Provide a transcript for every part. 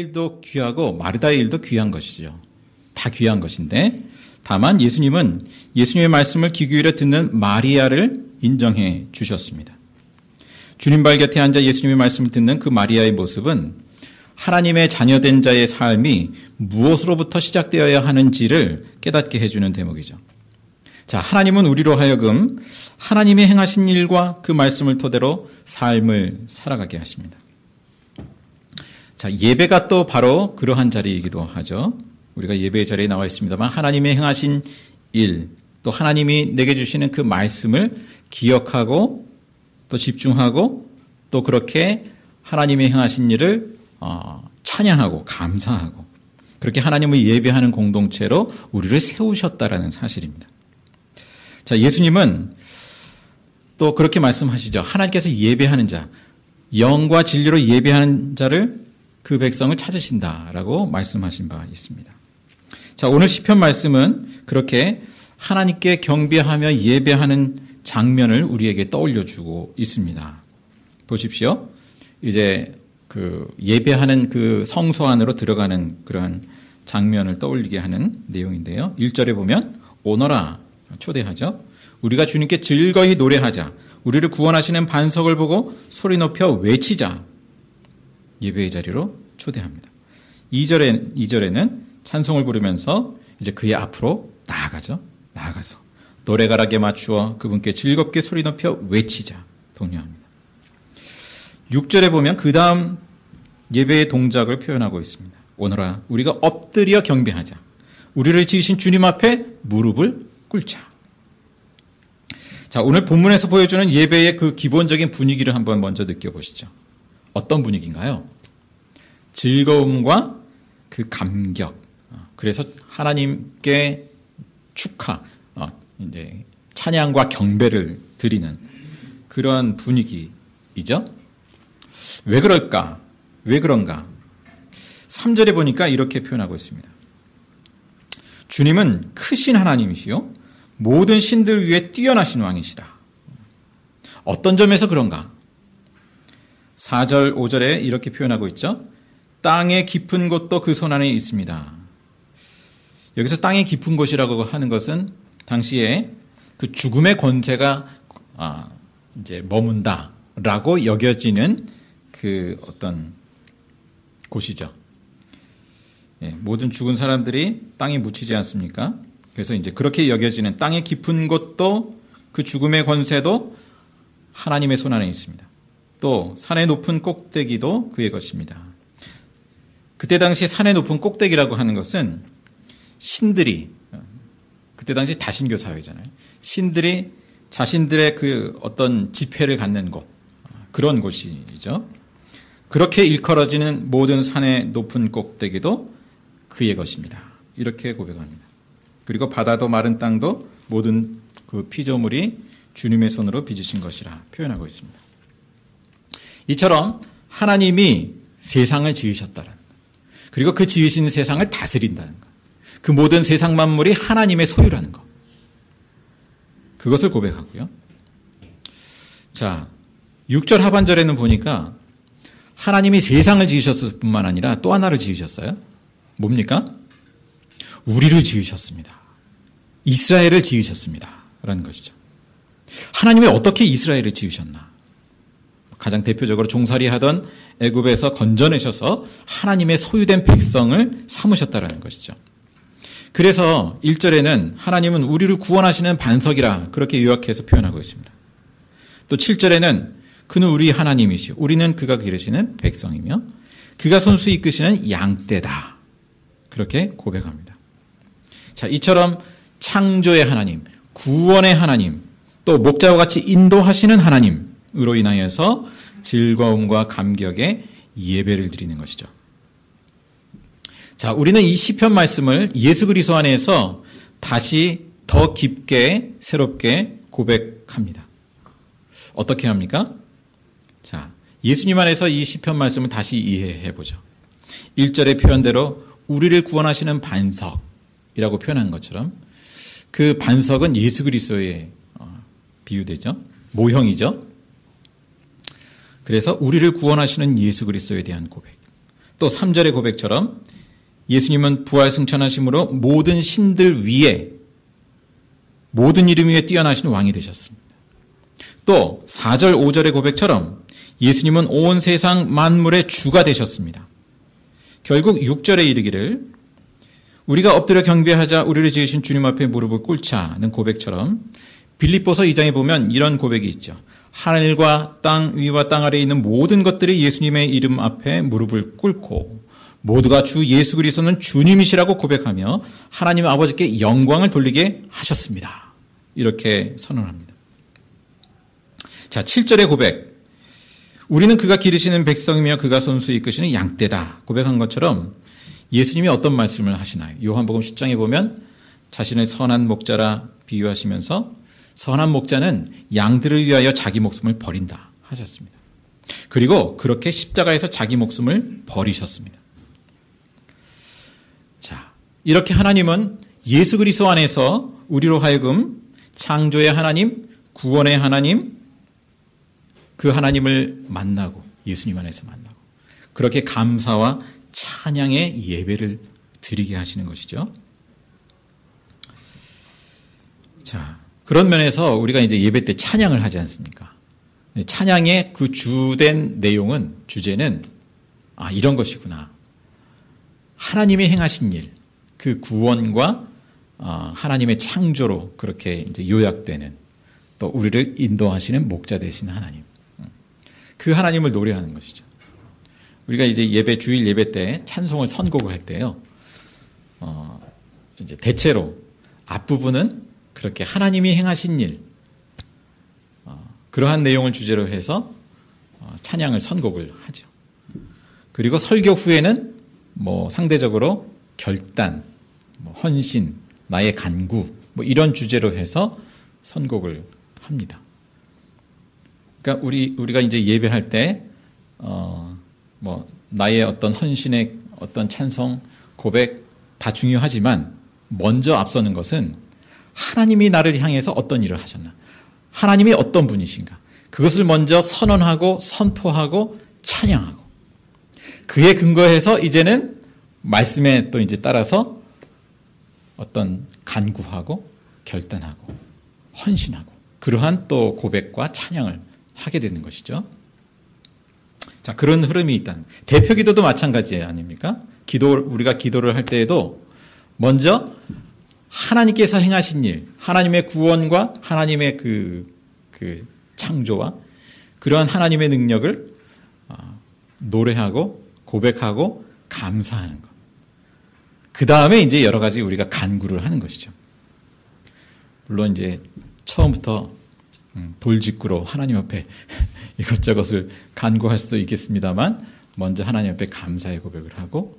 일도 귀하고 마르다의 일도 귀한 것이죠. 다 귀한 것인데 다만 예수님은 예수님의 말씀을 귀 기울여 듣는 마리아를 인정해 주셨습니다. 주님 발 곁에 앉아 예수님의 말씀을 듣는 그 마리아의 모습은 하나님의 자녀된 자의 삶이 무엇으로부터 시작되어야 하는지를 깨닫게 해주는 대목이죠. 자, 하나님은 우리로 하여금 하나님이 행하신 일과 그 말씀을 토대로 삶을 살아가게 하십니다. 자, 예배가 또 바로 그러한 자리이기도 하죠. 우리가 예배의 자리에 나와 있습니다만 하나님이 행하신 일, 또 하나님이 내게 주시는 그 말씀을 기억하고 또 집중하고 또 그렇게 하나님이 행하신 일을 찬양하고 감사하고 그렇게 하나님을 예배하는 공동체로 우리를 세우셨다라는 사실입니다. 자, 예수님은 또 그렇게 말씀하시죠. 하나님께서 예배하는 자, 영과 진리로 예배하는 자를 그 백성을 찾으신다라고 말씀하신 바 있습니다. 자, 오늘 시편 말씀은 그렇게 하나님께 경배하며 예배하는 장면을 우리에게 떠올려 주고 있습니다. 보십시오. 이제 그 예배하는 그 성소 안으로 들어가는 그러한 장면을 떠올리게 하는 내용인데요. 1절에 보면 오너라 초대하죠. 우리가 주님께 즐거이 노래하자. 우리를 구원하시는 반석을 보고 소리 높여 외치자. 예배의 자리로 초대합니다. 2절에는 찬송을 부르면서 이제 그의 앞으로 나아가죠. 나아가서 노래가락에 맞추어 그분께 즐겁게 소리 높여 외치자. 독려합니다. 6절에 보면 그 다음 예배의 동작을 표현하고 있습니다. 오너라 우리가 엎드려 경배하자. 우리를 지으신 주님 앞에 무릎을 꿇자. 자, 오늘 본문에서 보여주는 예배의 그 기본적인 분위기를 한번 먼저 느껴보시죠. 어떤 분위기인가요? 즐거움과 그 감격. 그래서 하나님께 축하, 이제 찬양과 경배를 드리는 그런 분위기이죠. 왜 그럴까? 왜 그런가? 3절에 보니까 이렇게 표현하고 있습니다. 주님은 크신 하나님이시요 모든 신들 위에 뛰어나신 왕이시다. 어떤 점에서 그런가? 4절, 5절에 이렇게 표현하고 있죠. 땅의 깊은 곳도 그 손 안에 있습니다. 여기서 땅의 깊은 곳이라고 하는 것은 당시에 그 죽음의 권세가 이제 머문다라고 여겨지는 그 어떤 곳이죠. 예, 모든 죽은 사람들이 땅에 묻히지 않습니까? 그래서 이제 그렇게 여겨지는 땅의 깊은 곳도 그 죽음의 권세도 하나님의 손 안에 있습니다. 또 산의 높은 꼭대기도 그의 것입니다. 그때 당시 산의 높은 꼭대기라고 하는 것은 신들이 그때 당시 다신교 사회잖아요. 신들이 자신들의 그 어떤 지폐를 갖는 곳 그런 곳이죠. 그렇게 일컬어지는 모든 산의 높은 꼭대기도 그의 것입니다. 이렇게 고백합니다. 그리고 바다도 마른 땅도 모든 그 피조물이 주님의 손으로 빚으신 것이라 표현하고 있습니다. 이처럼 하나님이 세상을 지으셨다는 그리고 그 지으신 세상을 다스린다는 것. 그 모든 세상 만물이 하나님의 소유라는 것. 그것을 고백하고요. 자, 6절 하반절에는 보니까 하나님이 세상을 지으셨을 뿐만 아니라 또 하나를 지으셨어요. 뭡니까? 우리를 지으셨습니다. 이스라엘을 지으셨습니다. 라는 것이죠. 하나님이 어떻게 이스라엘을 지으셨나? 가장 대표적으로 종살이 하던 애굽에서 건져내셔서 하나님의 소유된 백성을 삼으셨다라는 것이죠. 그래서 1절에는 하나님은 우리를 구원하시는 반석이라 그렇게 요약해서 표현하고 있습니다. 또 7절에는 그는 우리 하나님이시오. 우리는 그가 기르시는 백성이며 그가 손수 이끄시는 양떼다. 그렇게 고백합니다. 자, 이처럼 창조의 하나님, 구원의 하나님, 또 목자와 같이 인도하시는 하나님으로 인하여서 즐거움과 감격에 예배를 드리는 것이죠. 자, 우리는 이 시편 말씀을 예수 그리스도 안에서 다시 더 깊게 새롭게 고백합니다. 어떻게 합니까? 자, 예수님 안에서 이 시편 말씀을 다시 이해해 보죠. 1절의 표현대로 우리를 구원하시는 반석이라고 표현한 것처럼 그 반석은 예수 그리스도에 비유되죠. 모형이죠. 그래서 우리를 구원하시는 예수 그리스도에 대한 고백. 또 3절의 고백처럼 예수님은 부활 승천하심으로 모든 신들 위에 모든 이름 위에 뛰어나신 왕이 되셨습니다. 또 4절 5절의 고백처럼 예수님은 온 세상 만물의 주가 되셨습니다. 결국 6절에 이르기를 우리가 엎드려 경배하자 우리를 지으신 주님 앞에 무릎을 꿇자는 고백처럼 빌립보서 2장에 보면 이런 고백이 있죠. 하늘과 땅 위와 땅 아래에 있는 모든 것들이 예수님의 이름 앞에 무릎을 꿇고 모두가 주 예수 그리스도는 주님이시라고 고백하며 하나님 아버지께 영광을 돌리게 하셨습니다. 이렇게 선언합니다. 자, 7절의 고백. 우리는 그가 기르시는 백성이며 그가 손수에 이끄시는 양떼다. 고백한 것처럼 예수님이 어떤 말씀을 하시나요? 요한복음 10장에 보면 자신을 선한 목자라 비유하시면서 선한 목자는 양들을 위하여 자기 목숨을 버린다 하셨습니다. 그리고 그렇게 십자가에서 자기 목숨을 버리셨습니다. 자, 이렇게 하나님은 예수 그리스도 안에서 우리로 하여금 창조의 하나님, 구원의 하나님, 그 하나님을 만나고 예수님 안에서 만나고 그렇게 감사와 찬양의 예배를 드리게 하시는 것이죠. 자, 그런 면에서 우리가 이제 예배 때 찬양을 하지 않습니까? 찬양의 그 주된 내용은, 주제는 이런 것이구나. 하나님이 행하신 일, 그 구원과 하나님의 창조로 그렇게 이제 요약되는, 또 우리를 인도하시는 목자 되신 하나님, 그 하나님을 노래하는 것이죠. 우리가 이제 주일 예배 때 찬송을 선곡을 할 때요, 이제 대체로 앞부분은 그렇게 하나님이 행하신 일, 그러한 내용을 주제로 해서 찬양을 선곡을 하죠. 그리고 설교 후에는 상대적으로 결단, 헌신, 나의 간구, 이런 주제로 해서 선곡을 합니다. 그러니까 우리가 이제 예배할 때 나의 어떤 헌신의 어떤 찬송, 고백 다 중요하지만 먼저 앞서는 것은 하나님이 나를 향해서 어떤 일을 하셨나, 하나님이 어떤 분이신가, 그것을 먼저 선언하고 선포하고 찬양하고, 그에 근거해서 이제는 말씀에 또 이제 따라서 어떤 간구하고 결단하고 헌신하고 그러한 또 고백과 찬양을 하게 되는 것이죠. 자, 그런 흐름이 있다는, 대표 기도도 마찬가지 아닙니까? 우리가 기도를 할 때에도 먼저 하나님께서 행하신 일, 하나님의 구원과 하나님의 그 창조와 그러한 하나님의 능력을 노래하고 고백하고 감사하는 것. 그 다음에 이제 여러 가지 우리가 간구를 하는 것이죠. 물론 이제 처음부터 돌직구로 하나님 앞에 이것저것을 간구할 수도 있겠습니다만, 먼저 하나님 앞에 감사의 고백을 하고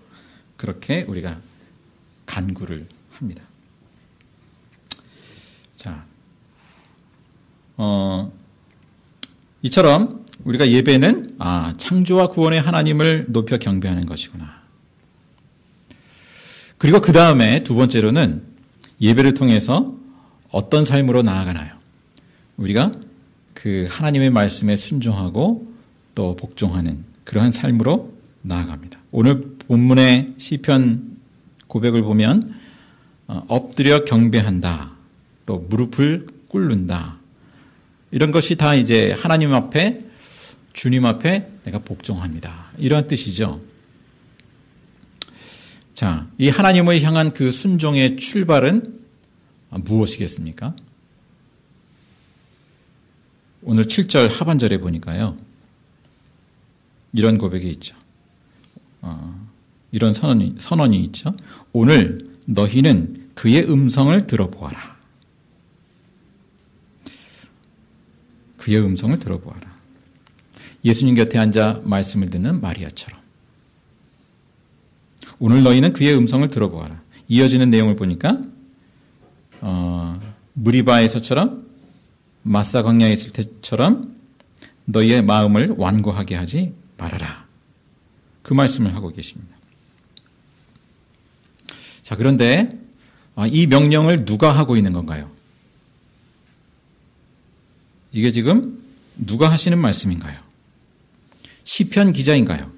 그렇게 우리가 간구를 합니다. 자, 이처럼 우리가 예배는 창조와 구원의 하나님을 높여 경배하는 것이구나. 그리고 그 다음에 두 번째로는 예배를 통해서 어떤 삶으로 나아가나요? 우리가 그 하나님의 말씀에 순종하고 또 복종하는 그러한 삶으로 나아갑니다. 오늘 본문의 시편 고백을 보면 엎드려 경배한다, 또 무릎을 꿇는다, 이런 것이 다 이제 하나님 앞에, 주님 앞에 내가 복종합니다, 이런 뜻이죠. 자, 이 하나님을 향한 그 순종의 출발은 무엇이겠습니까? 오늘 7절 하반절에 보니까요, 이런 고백이 있죠. 이런 선언이 있죠. 오늘 너희는 그의 음성을 들어보아라. 그의 음성을 들어보아라. 예수님 곁에 앉아 말씀을 듣는 마리아처럼 오늘 너희는 그의 음성을 들어보아라. 이어지는 내용을 보니까 무리바에서처럼 마사 광야에 있을 때처럼 너희의 마음을 완고하게 하지 말아라. 그 말씀을 하고 계십니다. 자, 그런데 이 명령을 누가 하고 있는 건가요? 이게 지금 누가 하시는 말씀인가요? 시편 기자인가요?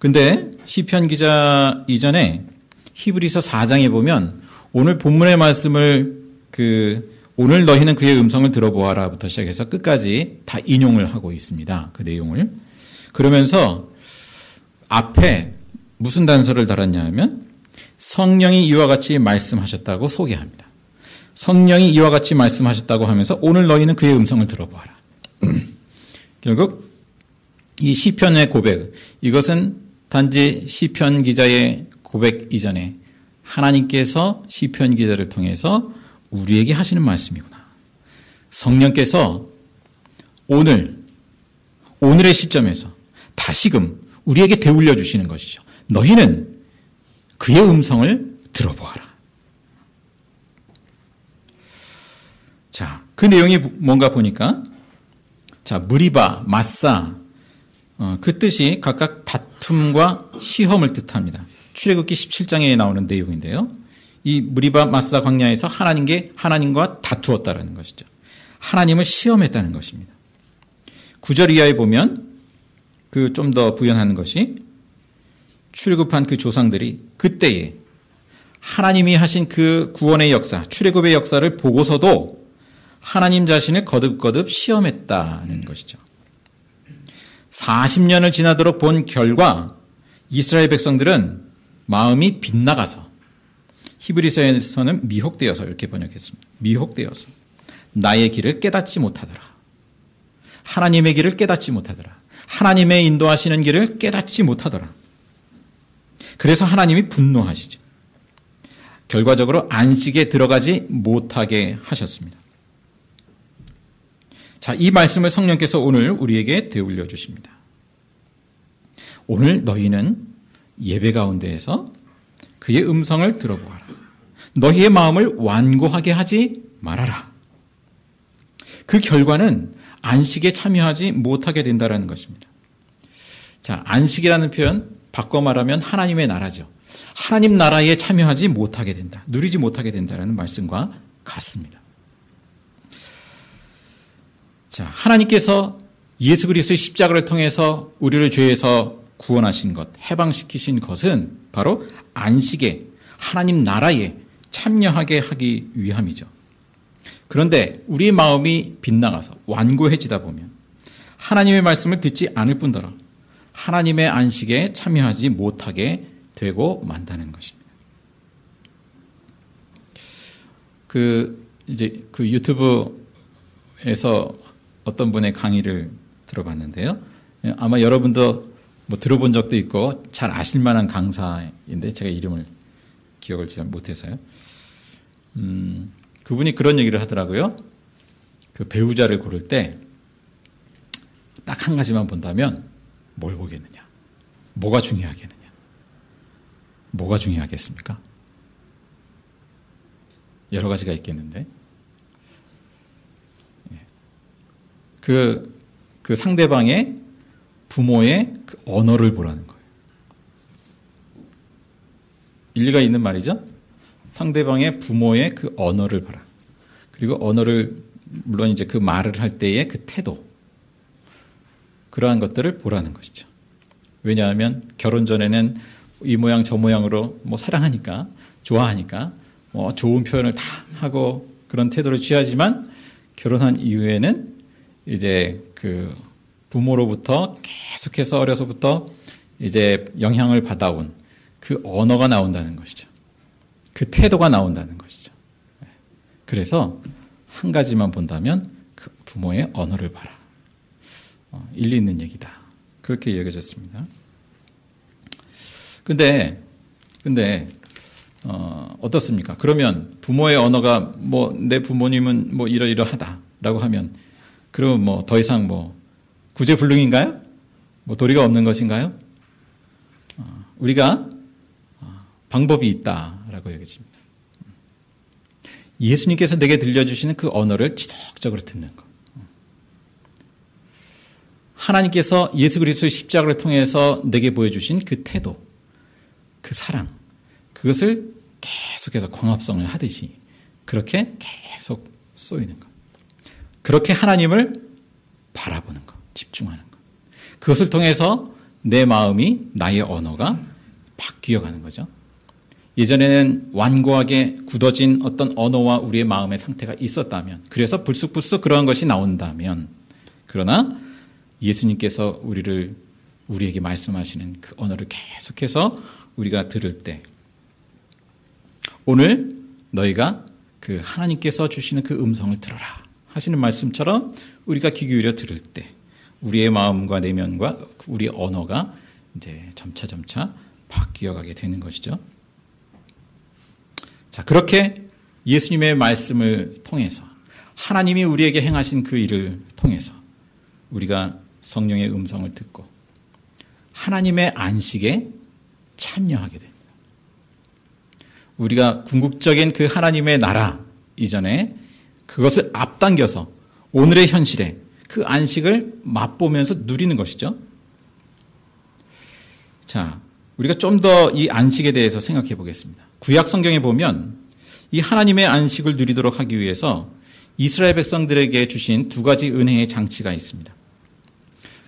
근데 시편 기자 이전에 히브리서 4장에 보면 오늘 본문의 말씀을 오늘 너희는 그의 음성을 들어보아라부터 시작해서 끝까지 다 인용을 하고 있습니다. 그 내용을. 그러면서 앞에 무슨 단서를 달았냐 하면 성령이 이와 같이 말씀하셨다고 소개합니다. 성령이 이와 같이 말씀하셨다고 하면서 오늘 너희는 그의 음성을 들어보아라. 결국 이 시편의 고백, 이것은 단지 시편 기자의 고백 이전에 하나님께서 시편 기자를 통해서 우리에게 하시는 말씀이구나. 성령께서 오늘의 시점에서 다시금 우리에게 되울려 주시는 것이죠. 너희는 그의 음성을 들어보아라. 자, 그 내용이 뭔가 보니까, 자, 무리바, 마사, 그 뜻이 각각 다툼과 시험을 뜻합니다. 출애굽기 17장에 나오는 내용인데요. 이 무리바 마사 광야에서 하나님과 다투었다라는 것이죠. 하나님을 시험했다는 것입니다. 9절 이하에 보면 좀 더 부연하는 것이 출애굽한 그 조상들이 그때에 하나님이 하신 그 구원의 역사, 출애굽의 역사를 보고서도 하나님 자신을 거듭거듭 시험했다는 것이죠. 40년을 지나도록 본 결과 이스라엘 백성들은 마음이 빗나가서, 히브리서에서는 미혹되어서 이렇게 번역했습니다. 미혹되어서 나의 길을 깨닫지 못하더라. 하나님의 길을 깨닫지 못하더라. 하나님의 인도하시는 길을 깨닫지 못하더라. 그래서 하나님이 분노하시죠. 결과적으로 안식에 들어가지 못하게 하셨습니다. 자, 이 말씀을 성령께서 오늘 우리에게 되울려 주십니다. 오늘 너희는 예배 가운데에서 그의 음성을 들어보아라. 너희의 마음을 완고하게 하지 말아라. 그 결과는 안식에 참여하지 못하게 된다는 것입니다. 자, 안식이라는 표현 바꿔 말하면 하나님의 나라죠. 하나님 나라에 참여하지 못하게 된다. 누리지 못하게 된다는 말씀과 같습니다. 자, 하나님께서 예수 그리스도의 십자가를 통해서 우리를 죄에서 구원하신 것, 해방시키신 것은 바로 안식에, 하나님 나라에 참여하게 하기 위함이죠. 그런데 우리의 마음이 빗나가서 완고해지다 보면 하나님의 말씀을 듣지 않을 뿐더러 하나님의 안식에 참여하지 못하게 되고 만다는 것입니다. 이제 유튜브에서 어떤 분의 강의를 들어봤는데요. 아마 여러분도 들어본 적도 있고 잘 아실 만한 강사인데 제가 이름을 기억을 잘 못해서요. 그분이 그런 얘기를 하더라고요. 그 배우자를 고를 때 딱 한 가지만 본다면 뭘 보겠느냐? 뭐가 중요하겠느냐? 뭐가 중요하겠습니까? 여러 가지가 있겠는데 그 상대방의 부모의 그 언어를 보라는 거예요. 일리가 있는 말이죠. 상대방의 부모의 그 언어를 봐라. 그리고 언어를 물론 이제 그 말을 할 때의 그 태도, 그러한 것들을 보라는 것이죠. 왜냐하면 결혼 전에는 이 모양 저 모양으로 사랑하니까, 좋아하니까 좋은 표현을 다 하고 그런 태도를 취하지만 결혼한 이후에는 이제 그 부모로부터 계속해서 어려서부터 이제 영향을 받아온 그 언어가 나온다는 것이죠. 그 태도가 나온다는 것이죠. 그래서 한 가지만 본다면 그 부모의 언어를 봐라. 일리 있는 얘기다. 그렇게 여겨졌습니다. 근데 어떻습니까? 그러면 부모의 언어가 내 부모님은 이러이러하다라고 하면 그러면 더 이상 구제불능인가요? 도리가 없는 것인가요? 우리가 방법이 있다라고 여겨집니다. 예수님께서 내게 들려주시는 그 언어를 지속적으로 듣는 것. 하나님께서 예수 그리스도의 십자가를 통해서 내게 보여주신 그 태도, 그 사랑, 그것을 계속해서 광합성을 하듯이 그렇게 계속 쏘이는 것. 그렇게 하나님을 바라보는 것, 집중하는 것. 그것을 통해서 내 마음이, 나의 언어가 바뀌어가는 거죠. 예전에는 완고하게 굳어진 어떤 언어와 우리의 마음의 상태가 있었다면, 그래서 불쑥불쑥 그러한 것이 나온다면, 그러나 예수님께서 우리에게 말씀하시는 그 언어를 계속해서 우리가 들을 때, 오늘 너희가 그 하나님께서 주시는 그 음성을 들어라 하시는 말씀처럼 우리가 귀 기울여 들을 때 우리의 마음과 내면과 우리의 언어가 이제 점차 바뀌어가게 되는 것이죠. 자, 그렇게 예수님의 말씀을 통해서 하나님이 우리에게 행하신 그 일을 통해서 우리가 성령의 음성을 듣고 하나님의 안식에 참여하게 됩니다. 우리가 궁극적인 그 하나님의 나라 이전에 그것을 앞당겨서 오늘의 현실에 그 안식을 맛보면서 누리는 것이죠. 자, 우리가 좀 더 이 안식에 대해서 생각해 보겠습니다. 구약 성경에 보면 이 하나님의 안식을 누리도록 하기 위해서 이스라엘 백성들에게 주신 두 가지 은혜의 장치가 있습니다.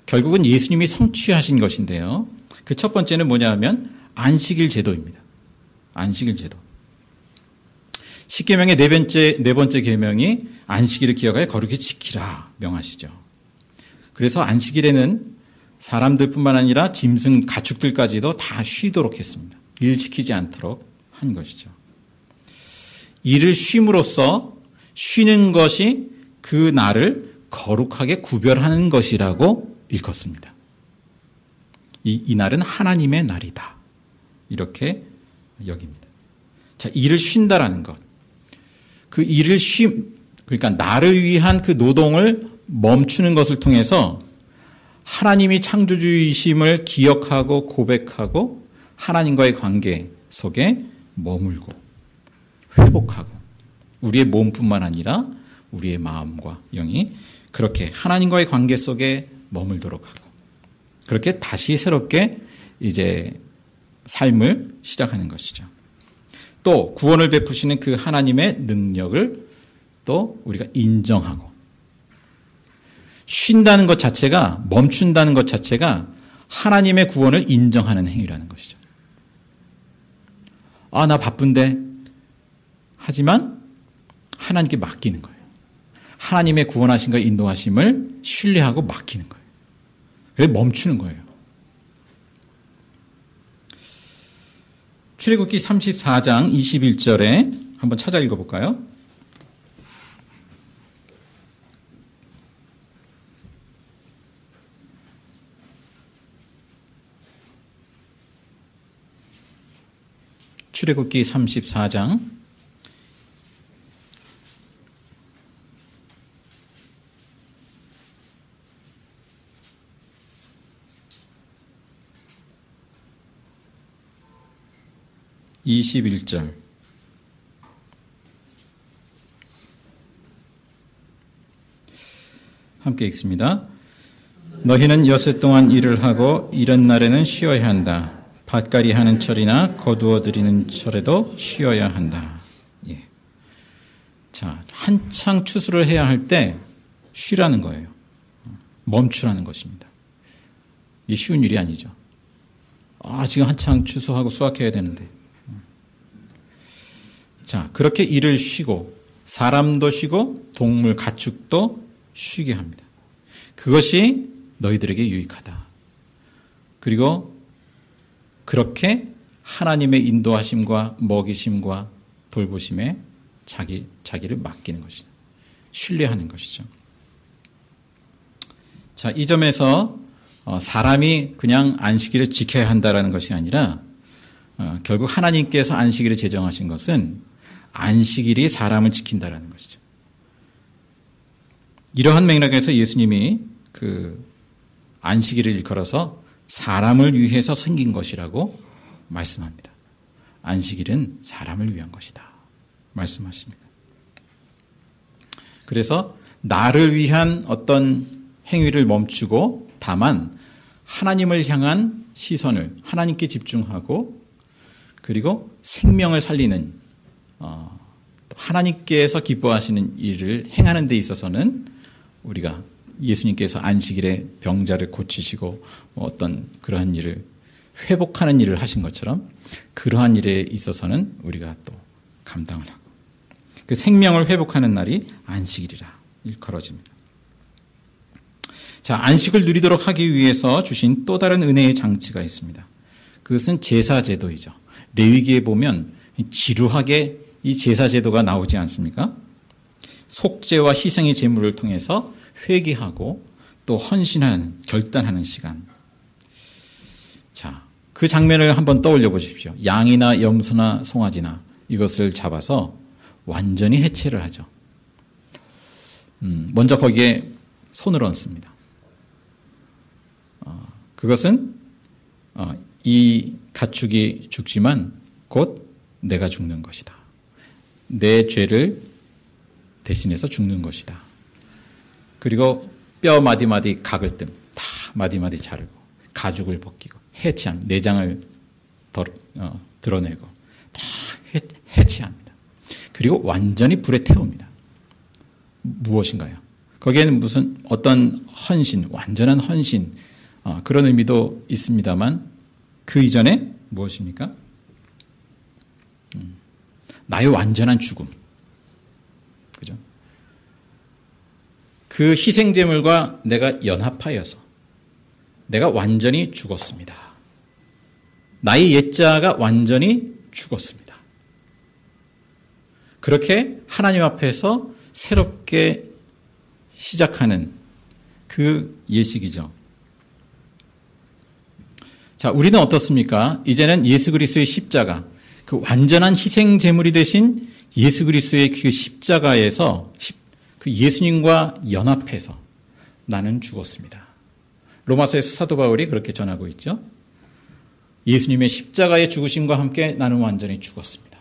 결국은 예수님이 성취하신 것인데요. 그 첫 번째는 뭐냐 하면 안식일 제도입니다. 안식일 제도. 십계명의 네 번째 계명이 안식일을 기억하여 거룩히 지키라 명하시죠. 그래서 안식일에는 사람들뿐만 아니라 짐승, 가축들까지도 다 쉬도록 했습니다. 일 시키지 않도록 한 것이죠. 일을 쉼으로써 쉬는 것이 그 날을 거룩하게 구별하는 것이라고 일컫습니다. 이 날은 하나님의 날이다. 이렇게 여깁니다. 자, 일을 쉰다라는 것. 그 일을 그러니까 나를 위한 그 노동을 멈추는 것을 통해서 하나님이 창조주이심을 기억하고 고백하고 하나님과의 관계 속에 머물고 회복하고 우리의 몸뿐만 아니라 우리의 마음과 영이 그렇게 하나님과의 관계 속에 머물도록 하고 그렇게 다시 새롭게 이제 삶을 시작하는 것이죠. 또 구원을 베푸시는 그 하나님의 능력을 또 우리가 인정하고 쉰다는 것 자체가 멈춘다는 것 자체가 하나님의 구원을 인정하는 행위라는 것이죠. 아, 나 바쁜데 하지만 하나님께 맡기는 거예요. 하나님의 구원하심과 인도하심을 신뢰하고 맡기는 거예요. 그래서 멈추는 거예요. 출애굽기 34장 21절에 한번 찾아 읽어볼까요? 출애굽기 34장 21절 함께 읽습니다. 너희는 여섯 동안 일을 하고 이런 날에는 쉬어야 한다. 밭갈이 하는 철이나 거두어 들이는 철에도 쉬어야 한다. 예. 자, 한창 추수를 해야 할 때 쉬라는 거예요. 멈추라는 것입니다. 이게 쉬운 일이 아니죠. 아, 지금 한창 추수하고 수확해야 되는데. 자, 그렇게 일을 쉬고 사람도 쉬고 동물, 가축도 쉬게 합니다. 그것이 너희들에게 유익하다. 그리고 그렇게 하나님의 인도하심과 먹이심과 돌보심에 자기를 맡기는 것이죠. 신뢰하는 것이죠. 자, 이 점에서 사람이 그냥 안식일을 지켜야 한다는 것이 아니라 결국 하나님께서 안식일을 제정하신 것은 안식일이 사람을 지킨다는 것이죠. 이러한 맥락에서 예수님이 그 안식일을 일컬어서 사람을 위해서 생긴 것이라고 말씀합니다. 안식일은 사람을 위한 것이다. 말씀하십니다. 그래서 나를 위한 어떤 행위를 멈추고 다만 하나님을 향한 시선을 하나님께 집중하고 그리고 생명을 살리는 하나님께서 기뻐하시는 일을 행하는 데 있어서는 우리가 예수님께서 안식일에 병자를 고치시고 어떤 그러한 일을 회복하는 일을 하신 것처럼 그러한 일에 있어서는 우리가 또 감당을 하고 그 생명을 회복하는 날이 안식일이라 일컬어집니다. 자, 안식을 누리도록 하기 위해서 주신 또 다른 은혜의 장치가 있습니다. 그것은 제사제도이죠. 레위기에 보면 지루하게 이 제사제도가 나오지 않습니까? 속죄와 희생의 제물을 통해서 회개하고 또 헌신하는, 결단하는 시간. 자, 그 장면을 한번 떠올려 보십시오. 양이나 염소나 송아지나 이것을 잡아서 완전히 해체를 하죠. 먼저 거기에 손을 얹습니다. 그것은 이 가축이 죽지만 곧 내가 죽는 것이다. 내 죄를 대신해서 죽는 것이다. 그리고 뼈 마디마디 각을 뜸, 다 마디마디 자르고 가죽을 벗기고 해체함, 내장을 드러내고 다 해체합니다. 그리고 완전히 불에 태웁니다. 무엇인가요? 거기에는 무슨 어떤 헌신, 완전한 헌신 그런 의미도 있습니다만 그 이전에 무엇입니까? 나의 완전한 죽음. 그죠? 그 희생제물과 내가 연합하여서 내가 완전히 죽었습니다. 나의 옛자가 완전히 죽었습니다. 그렇게 하나님 앞에서 새롭게 시작하는 그 예식이죠. 자, 우리는 어떻습니까? 이제는 예수 그리스도의 십자가, 그 완전한 희생 제물이 되신 예수 그리스도의 그 십자가에서 그 예수님과 연합해서 나는 죽었습니다. 로마서에서 사도 바울이 그렇게 전하고 있죠. 예수님의 십자가의 죽으심과 함께 나는 완전히 죽었습니다.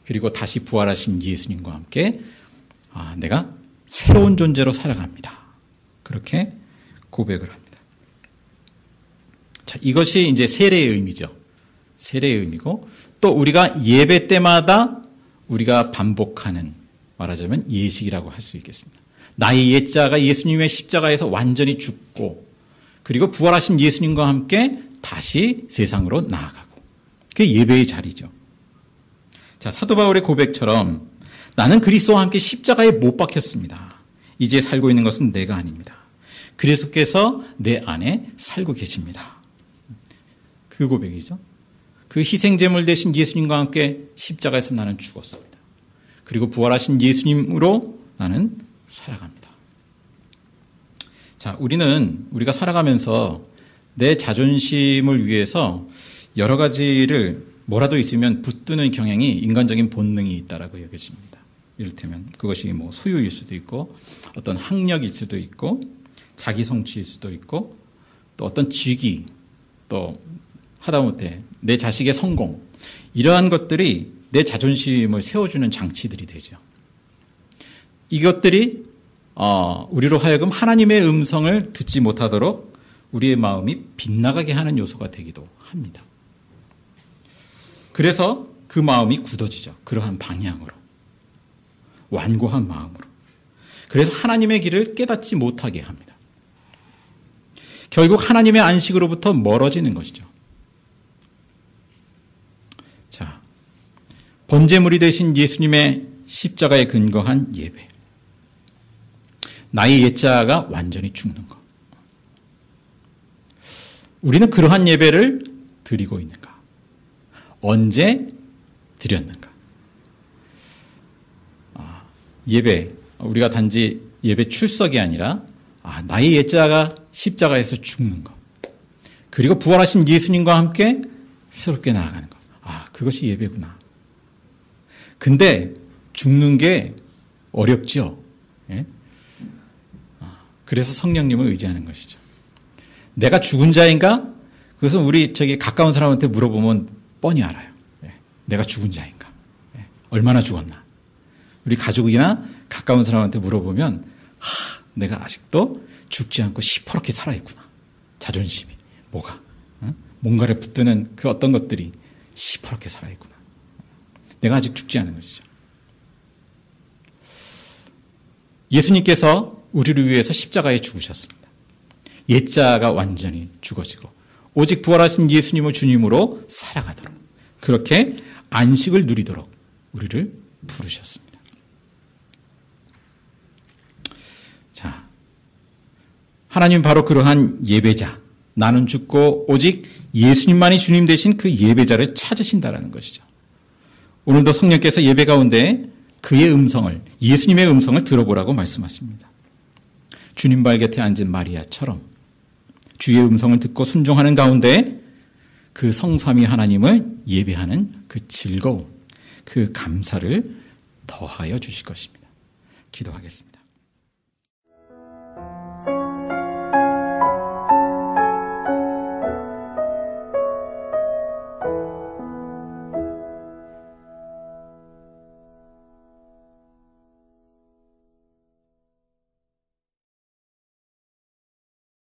그리고 다시 부활하신 예수님과 함께 내가 새로운 존재로 살아갑니다. 그렇게 고백을 합니다. 자, 이것이 이제 세례의 의미죠. 세례의 의미고 또 우리가 예배 때마다 우리가 반복하는 말하자면 예식이라고 할 수 있겠습니다. 나의 옛자가 예수님의 십자가에서 완전히 죽고 그리고 부활하신 예수님과 함께 다시 세상으로 나아가고 그게 예배의 자리죠. 자, 사도 바울의 고백처럼 나는 그리스도와 함께 십자가에 못 박혔습니다. 이제 살고 있는 것은 내가 아닙니다. 그리스도께서 내 안에 살고 계십니다. 그 고백이죠. 그 희생제물 되신 예수님과 함께 십자가에서 나는 죽었습니다. 그리고 부활하신 예수님으로 나는 살아갑니다. 자, 우리가 살아가면서 내 자존심을 위해서 여러 가지를 뭐라도 있으면 붙드는 경향이 인간적인 본능이 있다라고 여겨집니다. 이를테면 그것이 뭐 소유일 수도 있고 어떤 학력일 수도 있고 자기 성취일 수도 있고 또 어떤 직위 또 하다못해 내 자식의 성공 이러한 것들이 내 자존심을 세워주는 장치들이 되죠. 이것들이 우리로 하여금 하나님의 음성을 듣지 못하도록 우리의 마음이 빗나가게 하는 요소가 되기도 합니다. 그래서 그 마음이 굳어지죠. 그러한 방향으로. 완고한 마음으로. 그래서 하나님의 길을 깨닫지 못하게 합니다. 결국 하나님의 안식으로부터 멀어지는 것이죠. 자, 번제물이 되신 예수님의 십자가에 근거한 예배. 나의 옛자가 완전히 죽는 것. 우리는 그러한 예배를 드리고 있는가? 언제 드렸는가? 예배, 우리가 단지 예배 출석이 아니라 나의 옛자가 십자가에서 죽는 것. 그리고 부활하신 예수님과 함께 새롭게 나아가는 것. 그것이 예배구나. 근데 죽는 게 어렵죠. 예? 그래서 성령님을 의지하는 것이죠. 내가 죽은 자인가? 그것은 우리 가까운 사람한테 물어보면 뻔히 알아요. 예. 내가 죽은 자인가? 예. 얼마나 죽었나? 우리 가족이나 가까운 사람한테 물어보면 내가 아직도 죽지 않고 시퍼렇게 살아있구나. 자존심이 뭐가 뭔가를 붙드는 그 어떤 것들이 시퍼렇게 살아있구나. 내가 아직 죽지 않은 것이죠. 예수님께서 우리를 위해서 십자가에 죽으셨습니다. 옛자가 완전히 죽어지고 오직 부활하신 예수님을 주님으로 살아가도록, 그렇게 안식을 누리도록 우리를 부르셨습니다. 자, 하나님 바로 그러한 예배자, 나는 죽고 오직 예수님만이 주님 되신 그 예배자를 찾으신다라는 것이죠. 오늘도 성령께서 예배 가운데 그의 음성을, 예수님의 음성을 들어보라고 말씀하십니다. 주님 발 곁에 앉은 마리아처럼 주의 음성을 듣고 순종하는 가운데 그 성삼위 하나님을 예배하는 그 즐거움, 그 감사를 더하여 주실 것입니다. 기도하겠습니다.